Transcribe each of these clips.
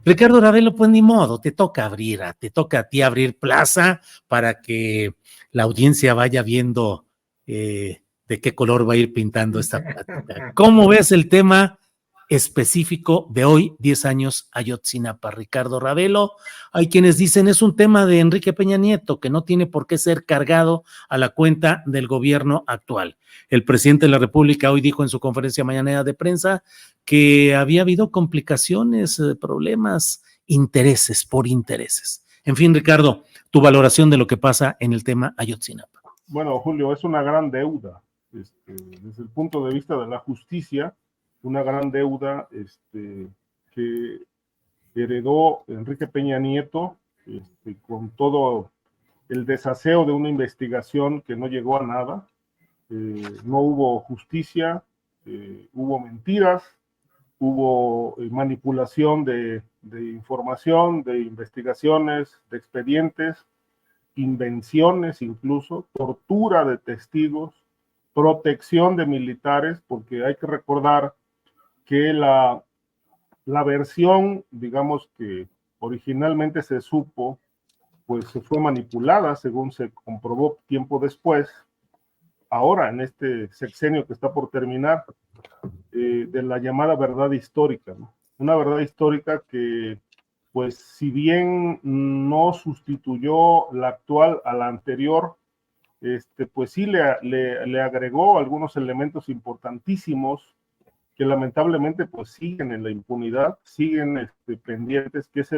Ricardo Ravelo, pues ni modo, te toca a ti abrir plaza para que la audiencia vaya viendo de qué color va a ir pintando esta plática. ¿Cómo ves el tema específico de hoy, 10 años Ayotzinapa, Ricardo Ravelo? Hay quienes dicen es un tema de Enrique Peña Nieto que no tiene por qué ser cargado a la cuenta del gobierno actual. El presidente de la República hoy dijo en su conferencia mañanera de prensa que había habido complicaciones, problemas, intereses por intereses. En fin, Ricardo, tu valoración de lo que pasa en el tema Ayotzinapa. Bueno, Julio, es una gran deuda, desde el punto de vista de la justicia, una gran deuda que heredó Enrique Peña Nieto con todo el desaseo de una investigación que no llegó a nada. No hubo justicia, hubo mentiras, hubo manipulación de información, de investigaciones, de expedientes, invenciones incluso, tortura de testigos, protección de militares, porque hay que recordar que la versión, digamos, que originalmente se supo, pues se fue manipulada, según se comprobó tiempo después, ahora en este sexenio que está por terminar, de la llamada verdad histórica, ¿no? Una verdad histórica que, pues, si bien no sustituyó la actual a la anterior, pues sí le agregó algunos elementos importantísimos que lamentablemente pues siguen en la impunidad, siguen pendientes, que es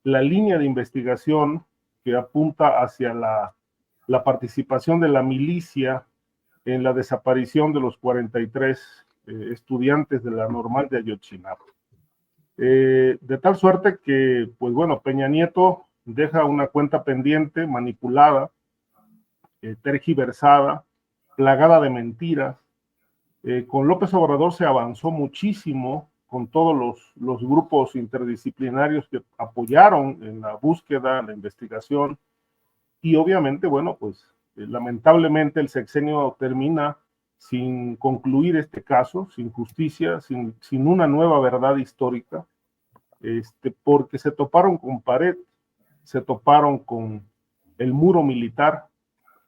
la línea de investigación que apunta hacia la participación de la milicia en la desaparición de los 43 estudiantes de la normal de Ayotzinapa. De tal suerte que, pues bueno, Peña Nieto deja una cuenta pendiente, manipulada, tergiversada, plagada de mentiras. Con López Obrador se avanzó muchísimo con todos los grupos interdisciplinarios que apoyaron en la búsqueda, en la investigación, y obviamente, bueno, pues lamentablemente el sexenio termina sin concluir este caso, sin justicia, sin una nueva verdad histórica, porque se toparon con pared, se toparon con el muro militar,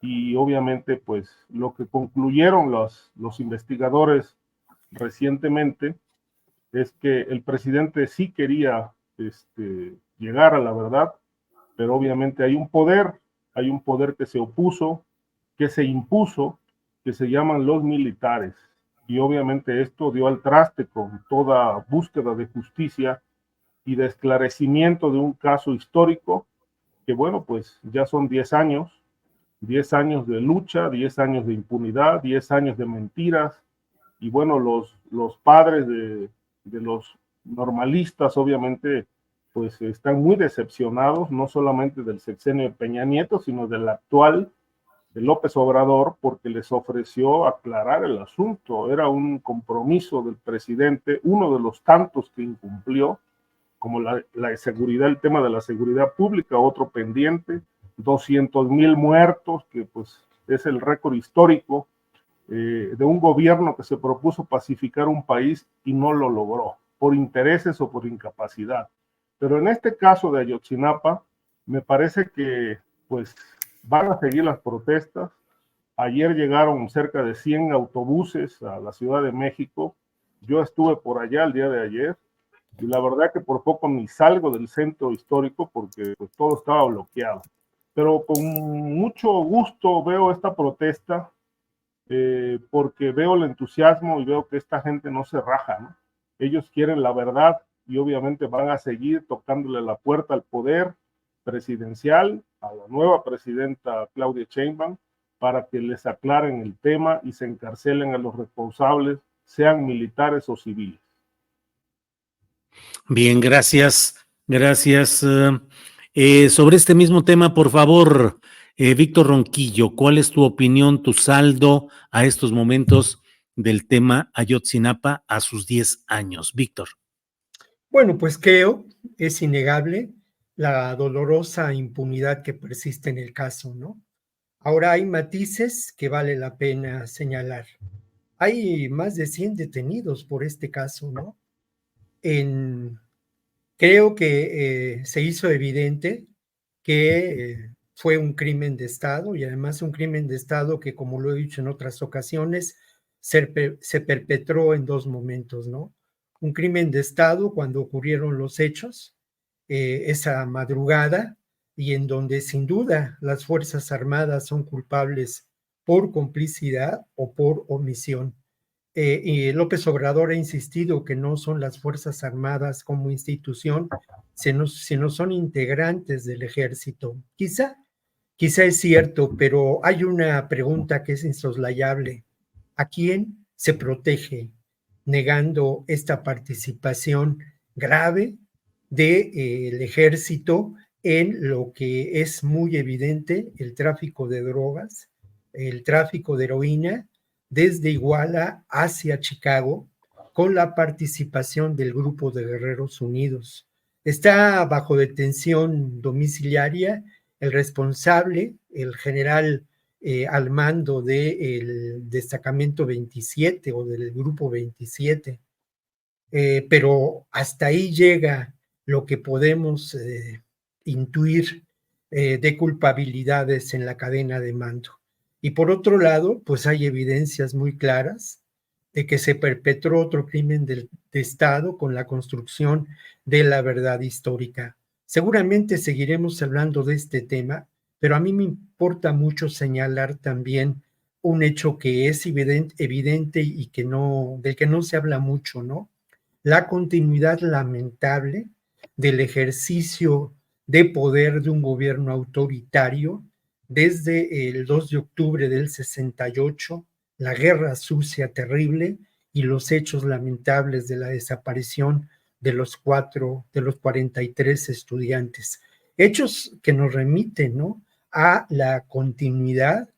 y obviamente pues lo que concluyeron los investigadores recientemente es que el presidente sí quería llegar a la verdad, pero obviamente hay un poder que se opuso, que se impuso, que se llaman los militares, y obviamente esto dio al traste con toda búsqueda de justicia y de esclarecimiento de un caso histórico que, bueno, pues ya son 10 años de lucha, 10 años de impunidad, 10 años de mentiras, y bueno, los padres de los normalistas obviamente pues están muy decepcionados, no solamente del sexenio de Peña Nieto, sino del actual, de López Obrador, porque les ofreció aclarar el asunto. Era un compromiso del presidente, uno de los tantos que incumplió, como la seguridad, el tema de la seguridad pública, otro pendiente, 200,000 muertos, que pues es el récord histórico de un gobierno que se propuso pacificar un país y no lo logró, por intereses o por incapacidad. Pero en este caso de Ayotzinapa, me parece que pues van a seguir las protestas. Ayer llegaron cerca de 100 autobuses a la Ciudad de México. Yo estuve por allá el día de ayer, y la verdad que por poco ni salgo del centro histórico porque pues, todo estaba bloqueado. Pero con mucho gusto veo esta protesta, porque veo el entusiasmo y veo que esta gente no se raja, ¿no? Ellos quieren la verdad y obviamente van a seguir tocándole la puerta al poder presidencial, a la nueva presidenta Claudia Sheinbaum, para que les aclaren el tema y se encarcelen a los responsables, sean militares o civiles. Bien, gracias. Gracias. Sobre este mismo tema, por favor, Víctor Ronquillo, ¿cuál es tu opinión, tu saldo a estos momentos del tema Ayotzinapa a sus 10 años? Víctor. Bueno, pues creo, es innegable la dolorosa impunidad que persiste en el caso, ¿no? Ahora hay matices que vale la pena señalar. Hay más de 100 detenidos por este caso, ¿no? En Creo que se hizo evidente que fue un crimen de Estado, y además un crimen de Estado que, como lo he dicho en otras ocasiones, se perpetró en dos momentos, ¿no? Un crimen de Estado cuando ocurrieron los hechos, esa madrugada, y en donde sin duda las Fuerzas Armadas son culpables por complicidad o por omisión. Y López Obrador ha insistido que no son las Fuerzas Armadas como institución, sino son integrantes del ejército. Quizá es cierto, pero hay una pregunta que es insoslayable. ¿A quién se protege negando esta participación grave del ejército en lo que es muy evidente, el tráfico de drogas, el tráfico de heroína, desde Iguala hacia Chicago, con la participación del Grupo de Guerreros Unidos? Está bajo detención domiciliaria el responsable, el general al mando del destacamento 27 o del grupo 27. Pero hasta ahí llega lo que podemos intuir de culpabilidades en la cadena de mando. Y por otro lado, pues hay evidencias muy claras de que se perpetró otro crimen de Estado con la construcción de la verdad histórica. Seguramente seguiremos hablando de este tema, pero a mí me importa mucho señalar también un hecho que es evidente y del que no se habla mucho, ¿no? La continuidad lamentable del ejercicio de poder de un gobierno autoritario desde el 2 de octubre del 68, la guerra sucia terrible y los hechos lamentables de la desaparición de los 43 estudiantes. Hechos que nos remiten, ¿no?, a la continuidad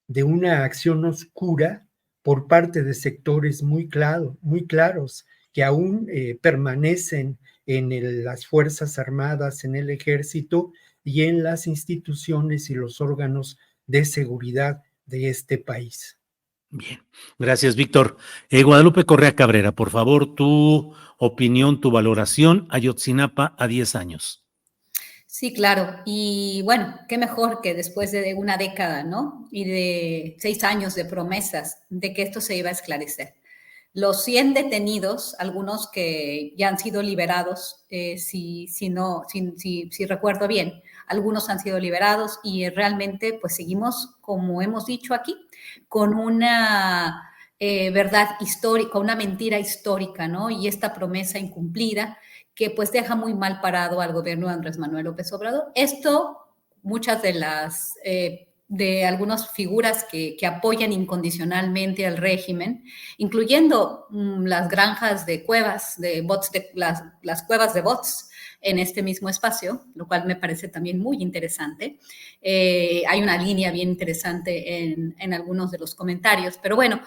de una acción oscura por parte de sectores muy claros que aún permanecen en las Fuerzas Armadas, en el Ejército y en las instituciones y los órganos de seguridad de este país. Bien, gracias, Víctor. Guadalupe Correa Cabrera, por favor, tu opinión, tu valoración, Ayotzinapa a 10 años. Sí, claro. Y bueno, qué mejor que después de una década, ¿no? Y de 6 años de promesas de que esto se iba a esclarecer. Los 100 detenidos, algunos que ya han sido liberados, si recuerdo bien, algunos han sido liberados y realmente pues seguimos, como hemos dicho aquí, con una verdad histórica, una mentira histórica, ¿no? Y esta promesa incumplida que pues deja muy mal parado al gobierno de Andrés Manuel López Obrador. Esto, muchas de las de algunas figuras que apoyan incondicionalmente al régimen, incluyendo las granjas de cuevas, de bots, las cuevas de bots en este mismo espacio, lo cual me parece también muy interesante. Hay una línea bien interesante en algunos de los comentarios, pero bueno,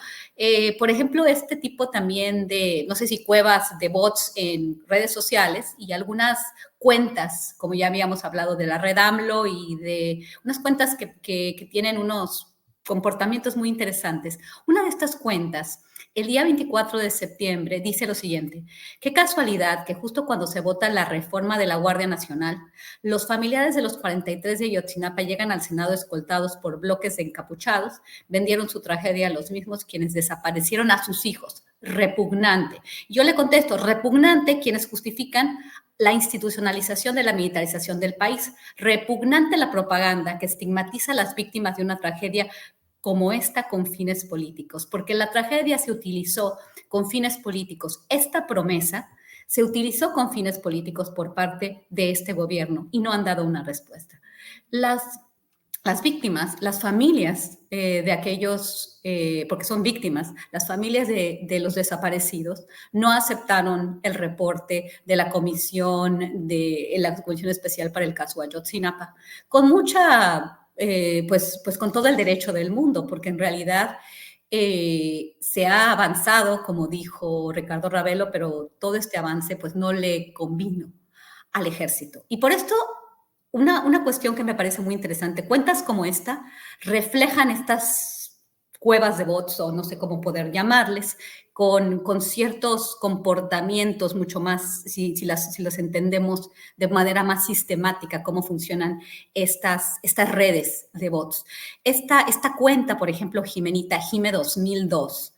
por ejemplo, este tipo también de, no sé si cuevas de bots en redes sociales y algunas cuentas, como ya habíamos hablado de la red AMLO y de unas cuentas que tienen unos comportamientos muy interesantes. Una de estas cuentas, el día 24 de septiembre, dice lo siguiente: qué casualidad que justo cuando se vota la reforma de la Guardia Nacional, los familiares de los 43 de Ayotzinapa llegan al Senado escoltados por bloques de encapuchados, vendieron su tragedia a los mismos quienes desaparecieron a sus hijos. Repugnante. Yo le contesto, repugnante quienes justifican la institucionalización de la militarización del país, repugnante la propaganda que estigmatiza a las víctimas de una tragedia como esta con fines políticos, porque la tragedia se utilizó con fines políticos. Esta promesa se utilizó con fines políticos por parte de este gobierno y no han dado una respuesta. Las víctimas, las familias de aquellos, porque son víctimas, las familias de los desaparecidos no aceptaron el reporte de la comisión especial para el caso Ayotzinapa, con mucha, pues con todo el derecho del mundo, porque en realidad se ha avanzado, como dijo Ricardo Ravelo, pero todo este avance pues no le convino al ejército. Y por esto, una cuestión que me parece muy interesante, cuentas como esta reflejan estas cuevas de bots, o no sé cómo poder llamarles, con ciertos comportamientos mucho más, si los entendemos de manera más sistemática, cómo funcionan estas redes de bots. Esta cuenta, por ejemplo, Jimenita, Jime 2002,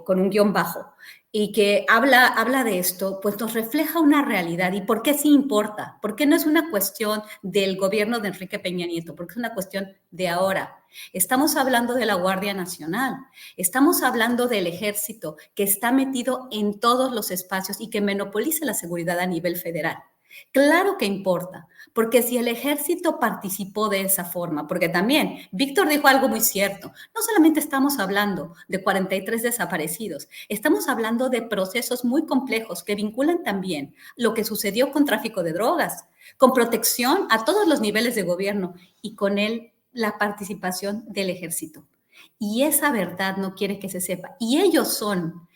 con un guión bajo, y que habla de esto, pues nos refleja una realidad. ¿Y por qué sí importa? Porque no es una cuestión del gobierno de Enrique Peña Nieto, porque es una cuestión de ahora. Estamos hablando de la Guardia Nacional, estamos hablando del Ejército, que está metido en todos los espacios y que monopoliza la seguridad a nivel federal. Claro que importa, porque si el Ejército participó de esa forma, porque también Víctor dijo algo muy cierto, no solamente estamos hablando de 43 desaparecidos, estamos hablando de procesos muy complejos que vinculan también lo que sucedió con tráfico de drogas, con protección a todos los niveles de gobierno y con la participación del Ejército. Y esa verdad no quiere que se sepa. Y ellos son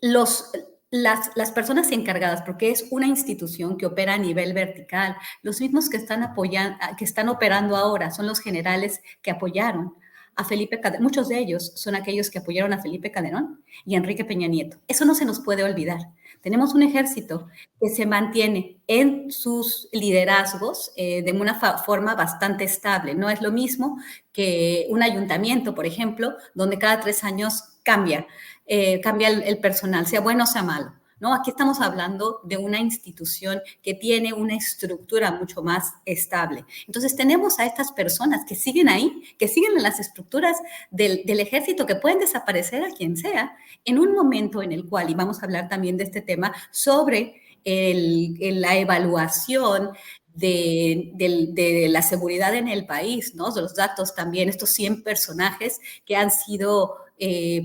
las personas encargadas, porque es una institución que opera a nivel vertical. Los mismos que están operando ahora son los generales que apoyaron a Felipe Calderón. Muchos de ellos son aquellos que apoyaron a Felipe Calderón y a Enrique Peña Nieto. Eso no se nos puede olvidar. Tenemos un ejército que se mantiene en sus liderazgos de una forma bastante estable. No es lo mismo que un ayuntamiento, por ejemplo, donde cada 3 años cambia el personal, sea bueno o sea malo. ¿No? Aquí estamos hablando de una institución que tiene una estructura mucho más estable. Entonces tenemos a estas personas que siguen ahí, que siguen en las estructuras del ejército, que pueden desaparecer a quien sea, en un momento en el cual, y vamos a hablar también de este tema, sobre la evaluación de la seguridad en el país, ¿no? De los datos también, estos 100 personajes que han sido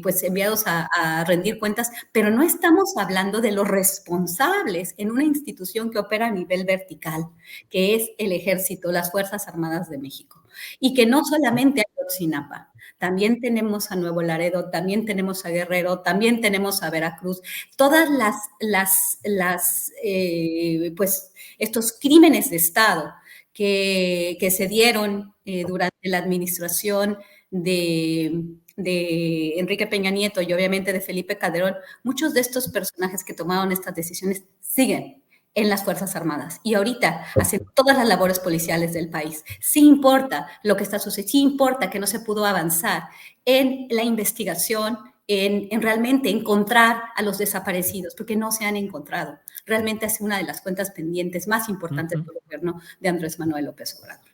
pues enviados a rendir cuentas, pero no estamos hablando de los responsables en una institución que opera a nivel vertical, que es el Ejército, las Fuerzas Armadas de México, y que no solamente hay Ayotzinapa, también tenemos a Nuevo Laredo, también tenemos a Guerrero, también tenemos a Veracruz, todas pues estos crímenes de Estado que se dieron durante la administración de Enrique Peña Nieto y obviamente de Felipe Calderón. Muchos de estos personajes que tomaron estas decisiones siguen en las Fuerzas Armadas y ahorita hacen todas las labores policiales del país. Sí importa lo que está sucediendo, sí importa que no se pudo avanzar en la investigación, en realmente encontrar a los desaparecidos, porque no se han encontrado. Realmente es una de las cuentas pendientes más importantes del gobierno de Andrés Manuel López Obrador.